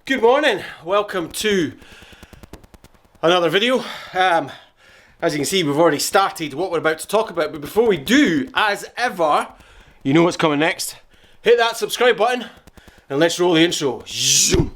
Good morning, welcome to another video. As you can see, we've already started what we're about to talk about, but before we do, as ever, you know what's coming next. Hit that subscribe button and let's roll the intro. Zoom.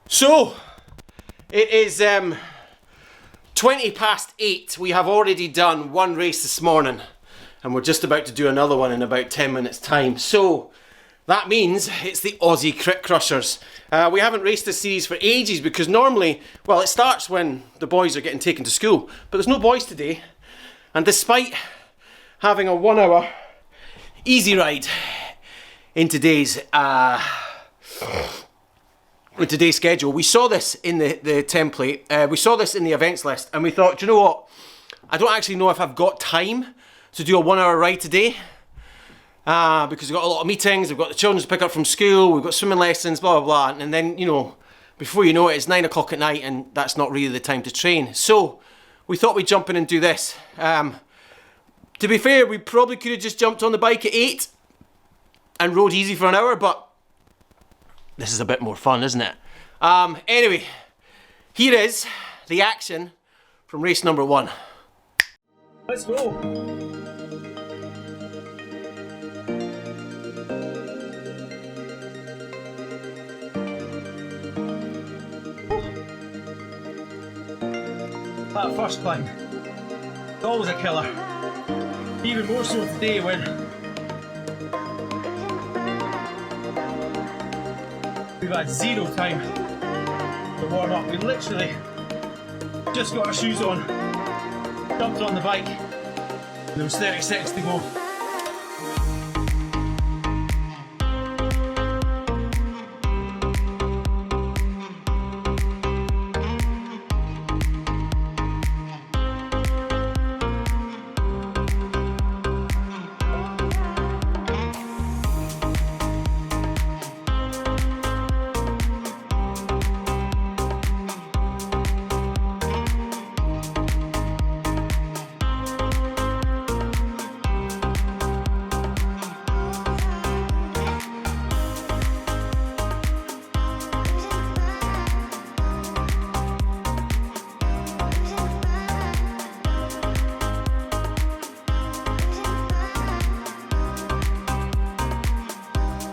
So, it is 20 past 8. We have already done one race this morning and we're just about to do another one in about 10 minutes time. So, that means it's the Aussie Crit Crushers. We haven't raced this series for ages because normally, well, it starts when the boys are getting taken to school, but there's no boys today. And despite having a 1 hour easy ride in today's schedule, we saw this in the template, we saw this in the events list, and we thought, do you know what, I don't actually know if I've got time to do a 1 hour ride today, because we've got a lot of meetings, we've got the children to pick up from school, we've got swimming lessons, blah blah blah, and then, you know, before you know it, it's 9 o'clock at night and that's not really the time to train. So we thought we'd jump in and do this. To be fair, we probably could have just jumped on the bike at 8 and rode easy for an hour, but this is a bit more fun, isn't it? Anyway, here is the action from race number 1. Let's go. That first climb, it's always a killer. Even more so today when we've had zero time to warm up. We literally just got our shoes on, jumped on the bike, and there was 30 seconds to go.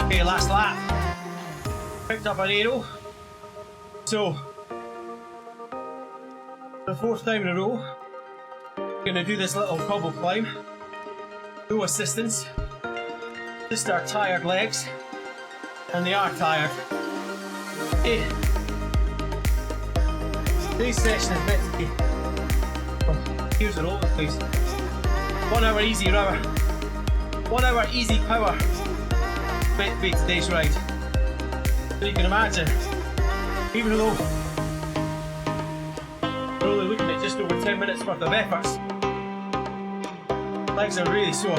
Okay, last lap. Picked up an aero. So, for the 4th time in a row, we're going to do this little cobble climb. No assistance. Just our tired legs. And they are tired. Hey. Today's session is meant to be, here's the roller please. 1 hour easy rubber. 1 hour easy power. Meant to be today's ride. So you can imagine, even though we're only looking at just over 10 minutes worth of efforts, legs are really sore.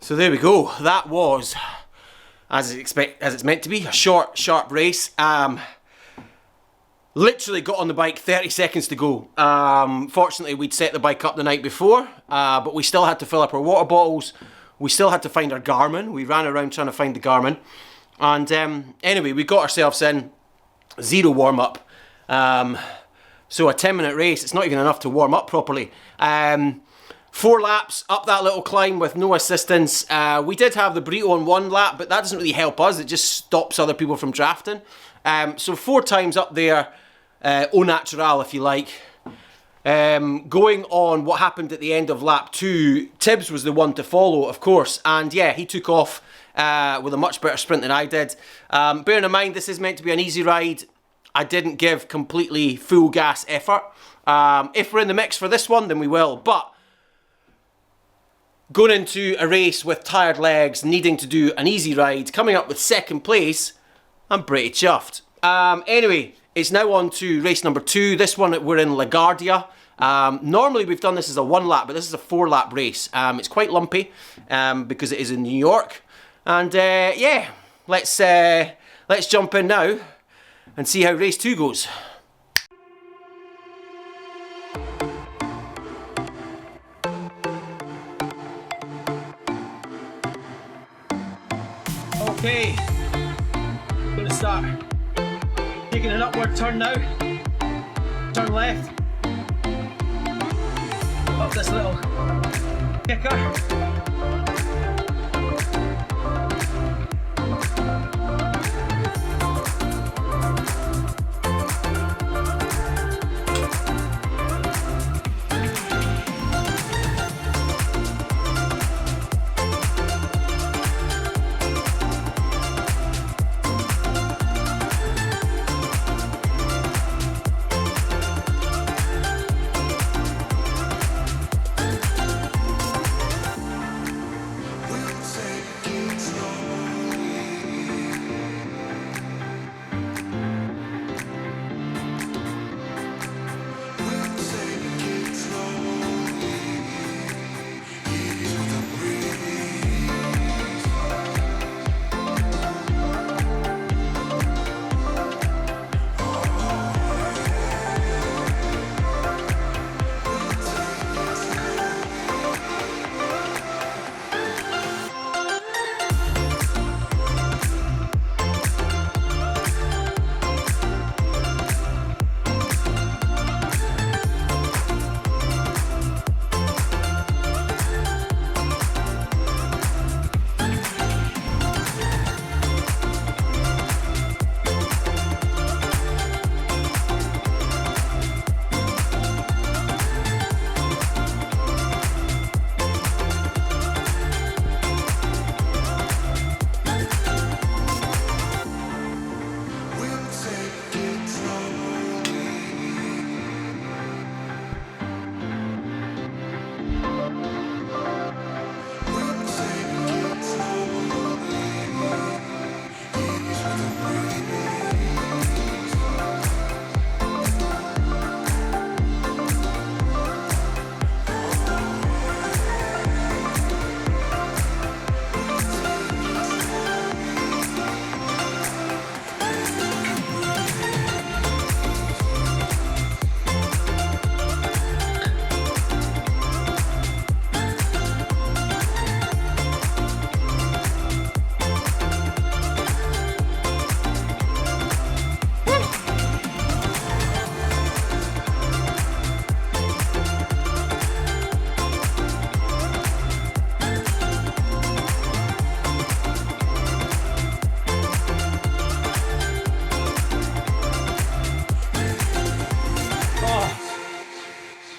So there we go. That was, as it's meant to be, a short, sharp race. Literally got on the bike 30 seconds to go. Fortunately, we'd set the bike up the night before, but we still had to fill up our water bottles. We still had to find our Garmin. We ran around trying to find the Garmin. And anyway, we got ourselves in. Zero warm-up. So a 10-minute race, it's not even enough to warm up properly. 4 laps up that little climb with no assistance. We did have the burrito on 1 lap, but that doesn't really help us. It just stops other people from drafting. So 4 times up there, au natural if you like. Going on what happened at the end of lap 2, Tibbs was the one to follow, of course. And yeah, he took off with a much better sprint than I did. Bearing in mind, this is meant to be an easy ride. I didn't give completely full gas effort. If we're in the mix for this one, then we will. But going into a race with tired legs, needing to do an easy ride, coming up with 2nd place, I'm pretty chuffed. Anyway, it's now on to race number 2. This one, we're in LaGuardia. Normally we've done this as a 1 lap, but this is a 4 lap race. It's quite lumpy because it is in New York. And yeah, let's jump in now and see how race 2 goes. Okay, going to start taking an upward turn now. Turn left. Up this little kicker.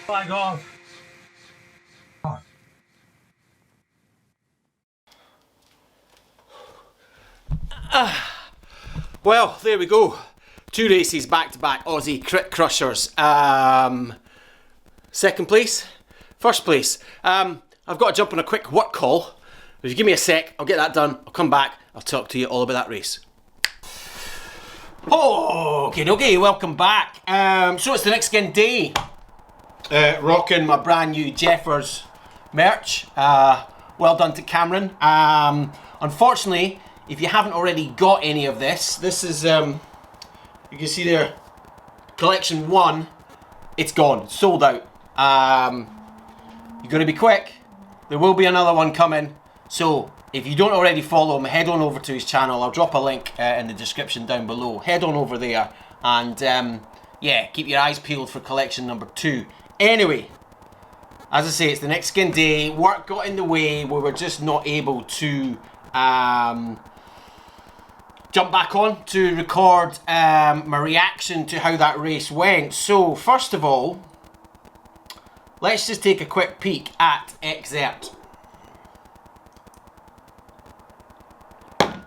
My God. Well, there we go. 2 races back to back, Aussie crit crushers. 2nd place, 1st place. I've got to jump on a quick work call. If you give me a sec, I'll get that done. I'll come back. I'll talk to you all about that race. Okay, welcome back. So it's the next day. Rocking my brand new Jeffers merch. What well done to Cameron. Unfortunately, if you haven't already got any of this, this is, you can see there, collection 1, it's gone, sold out. You're going to be quick. There will be another one coming. So if you don't already follow him, head on over to his channel. I'll drop a link in the description down below. Head on over there and yeah, keep your eyes peeled for collection number 2. Anyway, as I say, it's the next skin day. Work got in the way. We were just not able to jump back on to record my reaction to how that race went. So first of all, let's just take a quick peek at Xert.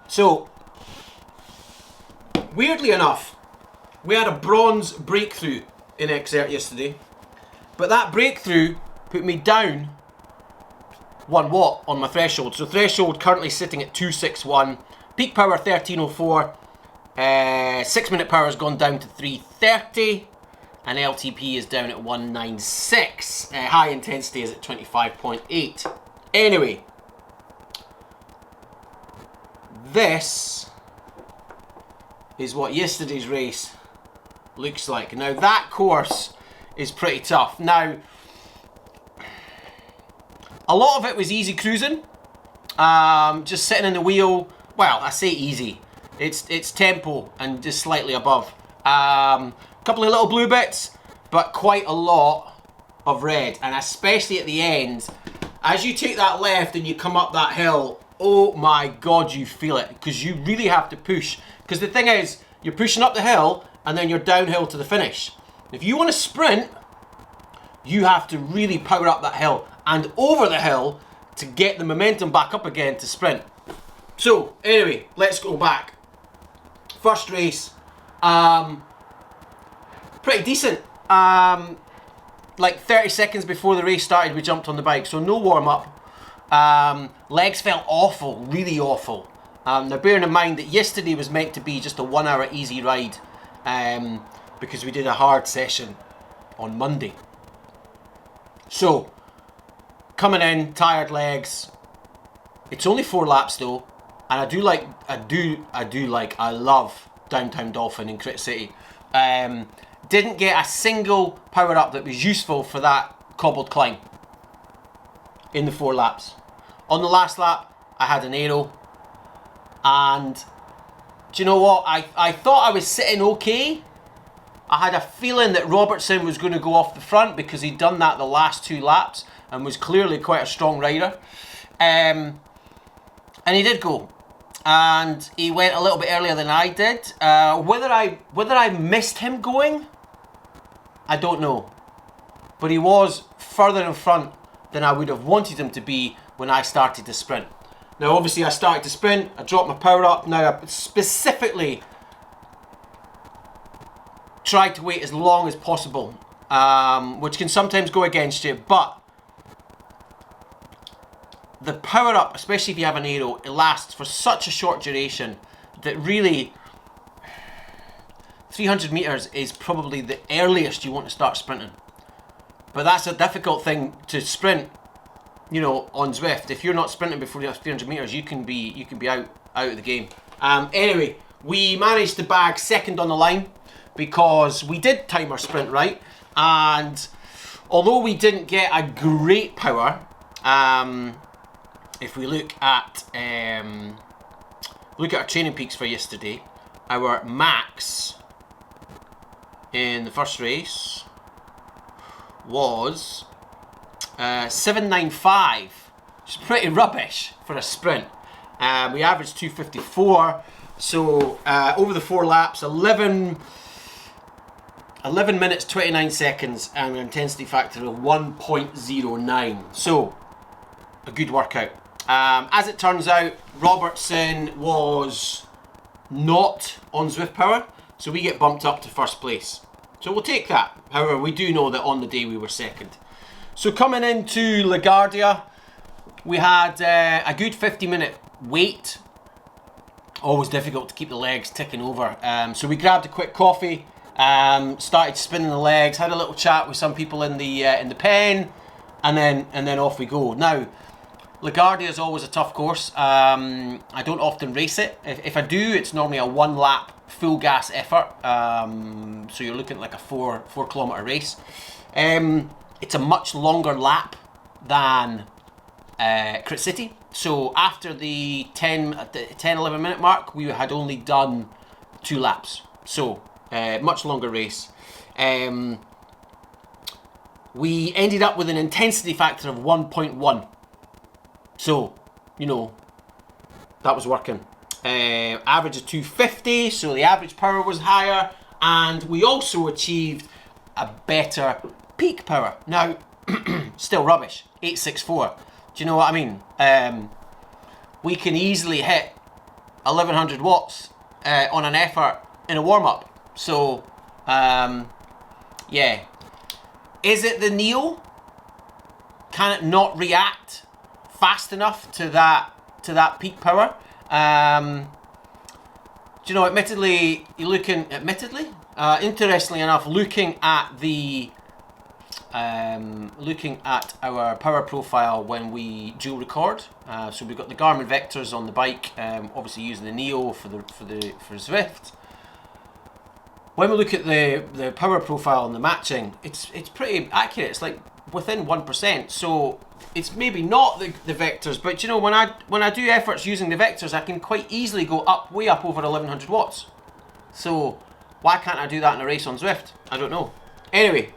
So, weirdly enough, we had a bronze breakthrough in Xert yesterday, but that breakthrough put me down 1 watt on my threshold. So threshold currently sitting at 261, peak power 1304, 6 minute power has gone down to 330, and LTP is down at 196. High intensity is at 25.8. Anyway, this is what yesterday's race looks like. Now that course is pretty tough. Now, a lot of it was easy cruising, just sitting in the wheel. Well, I say easy. It's tempo and just slightly above. Couple of little blue bits, but quite a lot of red, and especially at the end, as you take that left and you come up that hill, oh my god, you feel it, because you really have to push. Because the thing is, you're pushing up the hill and then you're downhill to the finish. If you want to sprint, you have to really power up that hill and over the hill to get the momentum back up again to sprint. So anyway, let's go back. First race, pretty decent. Like 30 seconds before the race started, we jumped on the bike, so no warm up. Legs felt awful, really awful. Now bearing in mind that yesterday was meant to be just a 1 hour easy ride, because we did a hard session on Monday. So, coming in, tired legs. It's only 4 laps though, and I love Downtown Dolphin in Crit City. Didn't get a single power up that was useful for that cobbled climb in the 4 laps. On the last lap, I had an aero, and do you know what? I thought I was sitting okay. I had a feeling that Robertson was going to go off the front because he'd done that the last 2 laps and was clearly quite a strong rider. And he did go. And he went a little bit earlier than I did. Whether I missed him going, I don't know. But he was further in front than I would have wanted him to be when I started to sprint. Now obviously I started to sprint, I dropped my power up. Now I specifically tried to wait as long as possible, which can sometimes go against you, but the power up, especially if you have an aero, it lasts for such a short duration that really 300 meters is probably the earliest you want to start sprinting. But that's a difficult thing to sprint, you know, on Zwift. If you're not sprinting before you have 300 meters, you can be out of the game. Anyway, we managed to bag second on the line because we did time our sprint right, and although we didn't get a great power, if we look at our training peaks for yesterday, our max in the first race was 795, which is pretty rubbish for a sprint. We averaged 254, so over the 4 laps, 11 minutes 29 seconds and an intensity factor of 1.09, so a good workout. As it turns out, Robertson was not on Zwift power, so we get bumped up to first place. So we'll take that. However, we do know that on the day we were second. So coming into LaGuardia, we had a good 50-minute wait. Always difficult to keep the legs ticking over. So we grabbed a quick coffee, started spinning the legs, had a little chat with some people in the pen, and then off we go. Now, LaGuardia is always a tough course. I don't often race it. If I do, it's normally a 1 lap full gas effort. So you're looking at like a 4 kilometer race. It's a much longer lap than Crit City. So after the 10-11 minute mark, we had only done 2 laps. So much longer race. We ended up with an intensity factor of 1.1. So, you know, that was working. Average of 250, so the average power was higher, and we also achieved a better peak power. Now, still rubbish, 864. Do you know what I mean? We can easily hit 1100 watts on an effort in a warm-up. So, yeah. Is it the Neo? Can it not react fast enough to that peak power? Do you know, admittedly, interestingly enough, looking at our power profile when we dual record. So we've got the Garmin Vectors on the bike, obviously using the Neo for Zwift. When we look at the power profile and the matching, it's pretty accurate. It's like within 1%. So it's maybe not the Vectors, but you know, when I do efforts using the Vectors, I can quite easily go way up over 1100 watts. So why can't I do that in a race on Zwift? I don't know. Anyway,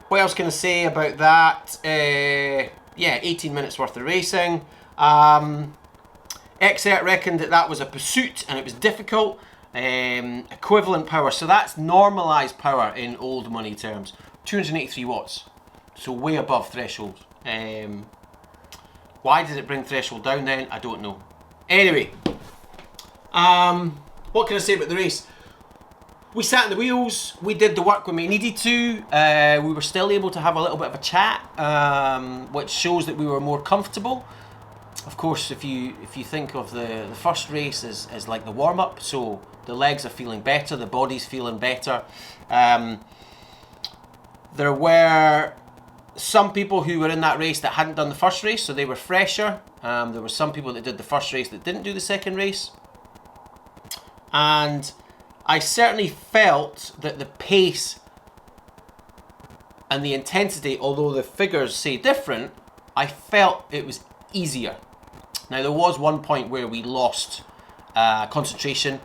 what else can I say about that? Yeah, 18 minutes worth of racing. Xert reckoned that was a pursuit and it was difficult. Equivalent power, so that's normalized power in old money terms. 283 watts, so way above threshold. Why did it bring threshold down then? I don't know. Anyway, what can I say about the race? We sat in the wheels, we did the work when we needed to. We were still able to have a little bit of a chat, which shows that we were more comfortable. Of course, if you think of the first race as like the warm-up, so the legs are feeling better, the body's feeling better. There were some people who were in that race that hadn't done the first race, so they were fresher. There were some people that did the first race that didn't do the second race. And I certainly felt that the pace and the intensity, although the figures say different, I felt it was easier. Now, there was one point where we lost concentration.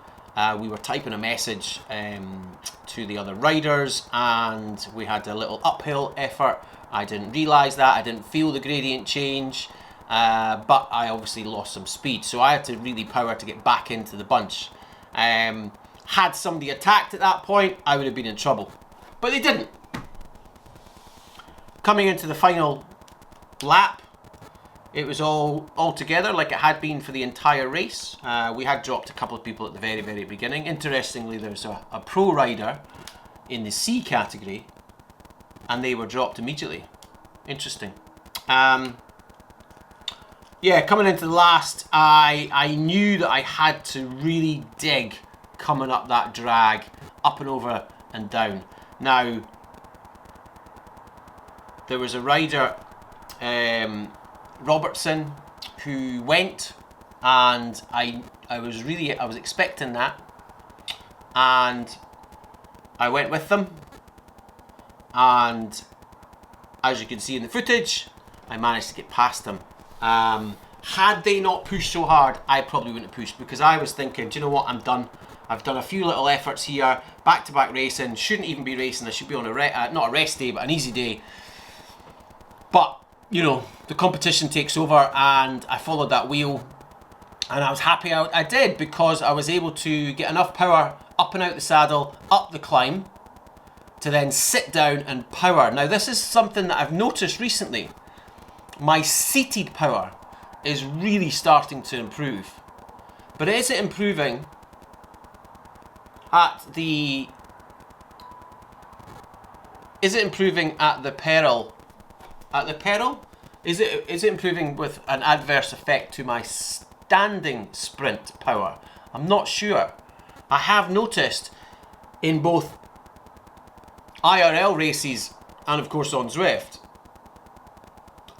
We were typing a message to the other riders and we had a little uphill effort. I didn't realise that. I didn't feel the gradient change, but I obviously lost some speed. So I had to really power to get back into the bunch. Had somebody attacked at that point, I would have been in trouble. But they didn't. Coming into the final lap, it was all together like it had been for the entire race. We had dropped a couple of people at the very, very beginning. Interestingly, there's a pro rider in the C category and they were dropped immediately. Interesting. Yeah, coming into the last, I knew that I had to really dig coming up that drag, up and over and down. Now, there was a rider, Robertson, who went, and I was expecting that, and I went with them, and as you can see in the footage, I managed to get past them. Had they not pushed so hard, I probably wouldn't have pushed, because I was thinking, do you know what, I'm done. I've done a few little efforts here, back-to-back racing, shouldn't even be racing, I should be on not a rest day, but an easy day. But, you know, the competition takes over and I followed that wheel and I was happy I did, because I was able to get enough power up and out the saddle, up the climb, to then sit down and power. Now, this is something that I've noticed recently. My seated power is really starting to improve. But is it improving at the peril? At the peril? Is it improving with an adverse effect to my standing sprint power? I'm not sure. I have noticed in both IRL races and of course on Zwift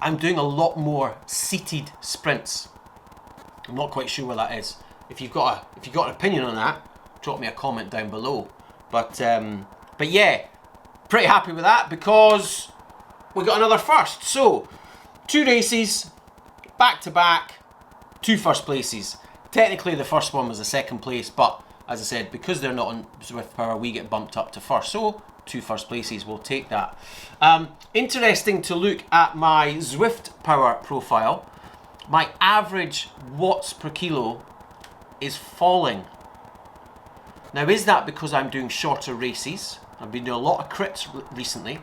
I'm doing a lot more seated sprints. I'm not quite sure where that is. If you've got an opinion on that, drop me a comment down below. But yeah, pretty happy with that because we got another first. So 2 races, back to back, 2 first places. Technically the first one was a second place, but as I said, because they're not on Zwift Power, we get bumped up to first. So 2 first places, we'll take that. Interesting to look at my Zwift Power profile. My average watts per kilo is falling. Now, is that because I'm doing shorter races? I've been doing a lot of crits recently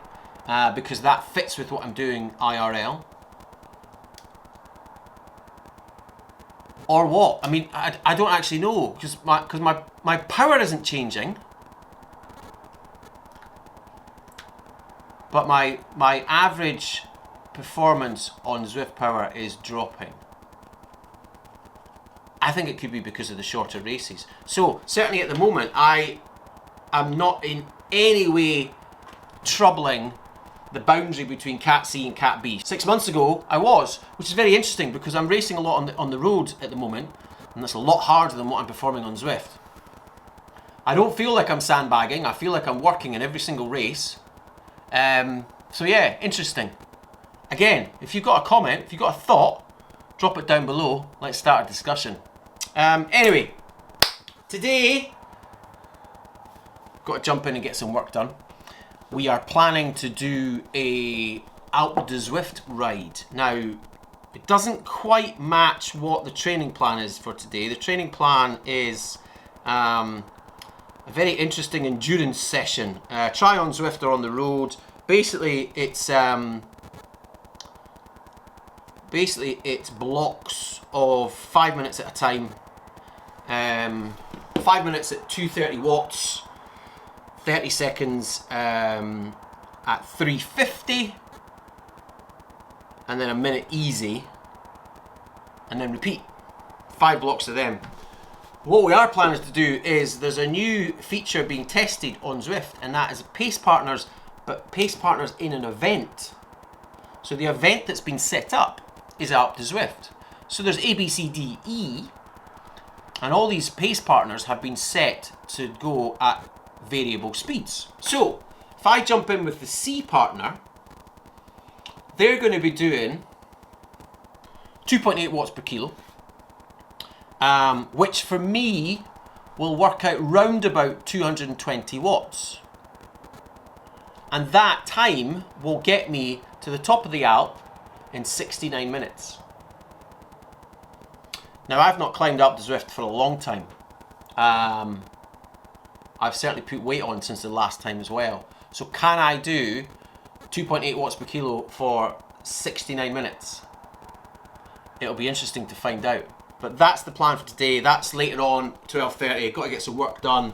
because that fits with what I'm doing IRL. Or what? I mean, I don't actually know because my power isn't changing. But my average performance on Zwift Power is dropping. I think it could be because of the shorter races. So certainly at the moment, I am not in any way troubling the boundary between Cat C and Cat B. 6 months ago, I was, which is very interesting because I'm racing a lot on the road at the moment, and that's a lot harder than what I'm performing on Zwift. I don't feel like I'm sandbagging. I feel like I'm working in every single race. So yeah, interesting. Again, if you've got a comment, if you've got a thought, drop it down below. Let's start a discussion. Anyway, today, got to jump in and get some work done. We are planning to do a Alpe de Zwift ride. Now, it doesn't quite match what the training plan is for today. The training plan is a very interesting endurance session. Try on Zwift or on the road. Basically, it's blocks of 5 minutes at a time. 5 minutes at 230 watts. 30 seconds at 350, and then a minute easy, and then repeat. 5 blocks of them. What we are planning to do is there's a new feature being tested on Zwift, and that is pace partners, but pace partners in an event. So the event that's been set up is Alpe de Zwift. So there's A, B, C, D, E, and all these pace partners have been set to go at variable speeds. So if I jump in with the C partner, they're going to be doing 2.8 watts per kilo, which for me will work out round about 220 watts. And that time will get me to the top of the Alp in 69 minutes. Now, I've not climbed up the Zwift for a long time. I've certainly put weight on since the last time as well. So can I do 2.8 watts per kilo for 69 minutes? It'll be interesting to find out. But that's the plan for today. That's later on, 12:30. Got to get some work done.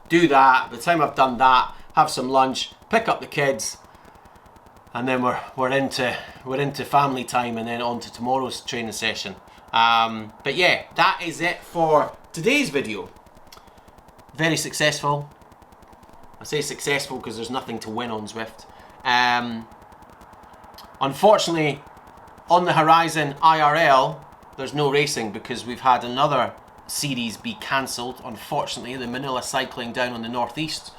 Do that. By the time I've done that, have some lunch, pick up the kids, and then we're into family time, and then on to tomorrow's training session. But yeah, that is it for today's video. Very successful. I say successful because there's nothing to win on Zwift. Unfortunately, on the horizon IRL, there's no racing because we've had another series be cancelled. Unfortunately, the Manila Cycling down on the northeast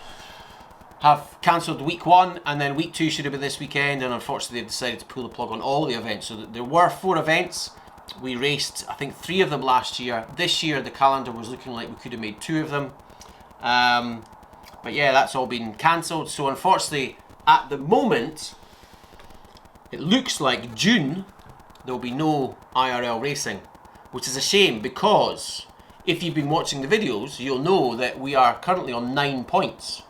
have cancelled week 1, and then week 2 should have been this weekend, and unfortunately they've decided to pull the plug on all the events. So there were 4 events. We raced, I think, 3 of them last year. This year the calendar was looking like we could have made 2 of them. But yeah, that's all been cancelled. So unfortunately, at the moment, it looks like June there will be no IRL racing, which is a shame because if you've been watching the videos, you'll know that we are currently on 9 points,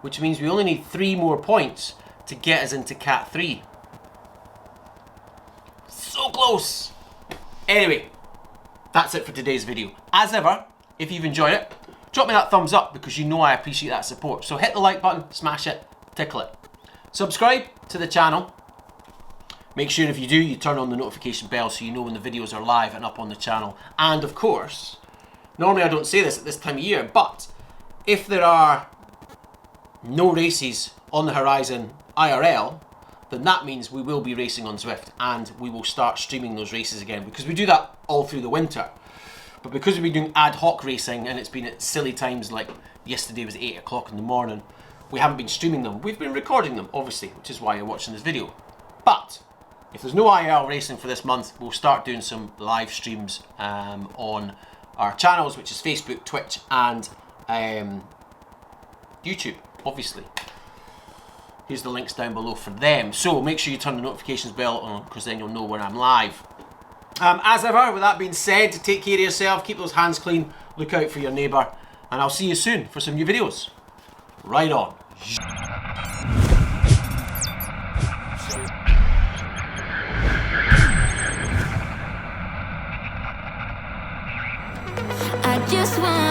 which means we only need 3 more points to get us into Cat 3. So close! Anyway, that's it for today's video. As ever, if you've enjoyed it, drop me that thumbs up because you know I appreciate that support. So hit the like button, smash it, tickle it. Subscribe to the channel. Make sure if you do, you turn on the notification bell so you know when the videos are live and up on the channel. And of course, normally I don't say this at this time of year, but if there are no races on the horizon IRL, then that means we will be racing on Zwift, and we will start streaming those races again, because we do that all through the winter. But because we've been doing ad hoc racing, and it's been at silly times, like yesterday was 8 o'clock in the morning, we haven't been streaming them. We've been recording them, obviously, which is why you're watching this video. But if there's no IRL racing for this month, we'll start doing some live streams on our channels, which is Facebook, Twitch, and YouTube, obviously. Here's the links down below for them. So make sure you turn the notifications bell on, because then you'll know when I'm live. As ever, with that being said, take care of yourself, keep those hands clean, look out for your neighbour, and I'll see you soon for some new videos. Right on. I just want